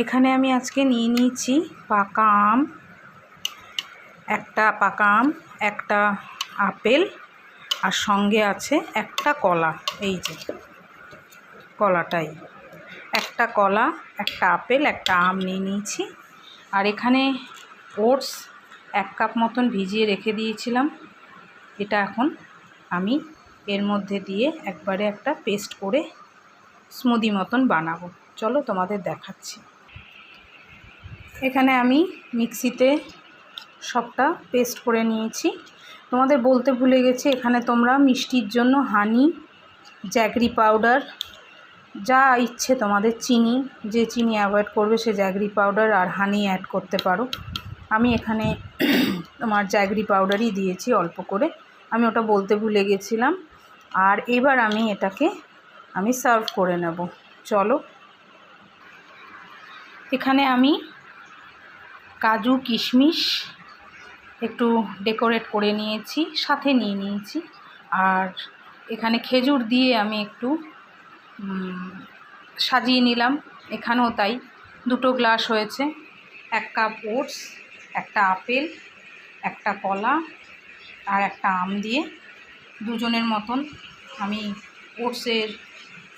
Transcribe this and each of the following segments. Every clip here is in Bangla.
এখানে আমি আজকে নিয়ে নিয়েছি পাকা আম, একটা আপেল, আর সঙ্গে আছে একটা কলা। এই যে কলাটাই, একটা কলা, একটা আপেল, একটা আম নিয়ে নিয়েছি। আর এখানে ওটস 1 কাপ মতন ভিজিয়ে রেখে দিয়েছিলাম। এটা এখন আমি এর মধ্যে দিয়ে একবারে একটা পেস্ট করে স্মুদি মতন বানাবো। চলো তোমাদের দেখাচ্ছি। এখানে আমি মিক্সিতে সবটা পেস্ট করে নিয়েছি। তোমাদের বলতে ভুলে গেছি, এখানে তোমরা মিষ্টির জন্য হানি, জ্যাগরি পাউডার, যা ইচ্ছে তোমাদের, চিনি, যে চিনি অ্যাভয়েড করবে সে জ্যাগরি পাউডার আর হানি অ্যাড করতে পারো। আমি এখানে তোমার জ্যাগরি পাউডারই দিয়েছি অল্প করে, আমি ওটা বলতে ভুলে গেছিলাম। আর এবার আমি এটাকে সার্ভ করে নেব। চলো, এখানে আমি কাজু কিশমিশ একটু ডেকোরেট করে নিয়েছি, সাথে নিয়ে নিয়েছি। আর এখানে খেজুর দিয়ে আমি একটু সাজিয়ে নিলাম। এখানেও তাই, 2 গ্লাস হয়েছে। 1 কাপ ওটস, একটা আপেল, একটা কলা আর একটা আম দিয়ে দুজনের মতন আমি ওটসের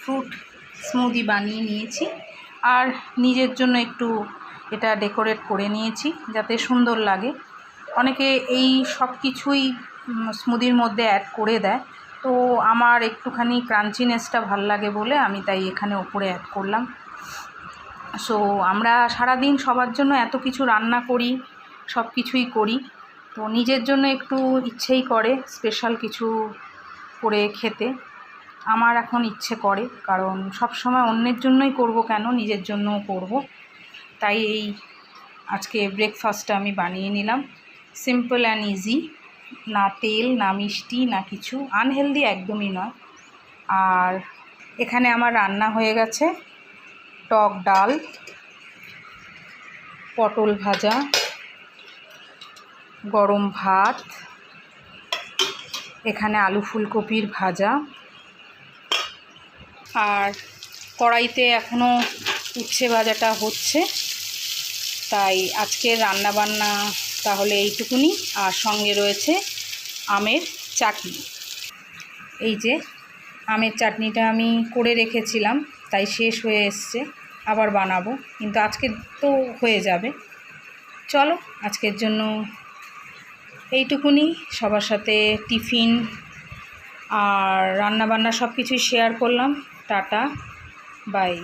ফ্রুট স্মুদি বানিয়ে নিয়েছি। আর নিজের জন্য একটু এটা ডেকোরেট করে নিয়েছি যাতে সুন্দর লাগে। অনেকে এই সব কিছুই স্মুদির মধ্যে অ্যাড করে দেয়, তো আমার একটুখানি ক্রাঞ্চিনেসটা ভাল লাগে বলে আমি তাই এখানে ওপরে অ্যাড করলাম। সো আমরা সারাদিন সবার জন্য এত কিছু রান্না করি, সব কিছুই করি, তো নিজের জন্য একটু ইচ্ছেই করে স্পেশাল কিছু করে খেতে। আমার এখন ইচ্ছে করে, কারণ সব সময় অন্যের জন্যই করব কেন, নিজের জন্যও করব। তাই এই আজকে ব্রেকফাস্টটা আমি বানিয়ে নিলাম, সিম্পল অ্যান্ড ইজি, না তেল, না মিষ্টি, না কিছু, আনহেলদি একদমই নয়। আর এখানে আমার রান্না হয়ে গেছে টক ডাল, পটল ভাজা, গরম ভাত, এখানে আলু ফুলকপির ভাজা, আর কড়াইতে এখনও উচ্ছে ভাজাটা হচ্ছে। তাই আজকের রান্নাবান্না তাহলে এইটুকুনি। আর সঙ্গে রয়েছে আমের চাটনি। এই যে আমের চাটনিটা আমি করে রেখেছিলাম, তাই শেষ হয়ে এসছে, আবার বানাবো, কিন্তু আজকে তো হয়ে যাবে। চলো, আজকের জন্য এইটুকুনি। সবার সাথে টিফিন আর রান্নাবান্না সব কিছুই শেয়ার করলাম। টাটা, বাই,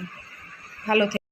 ভালো থেকো।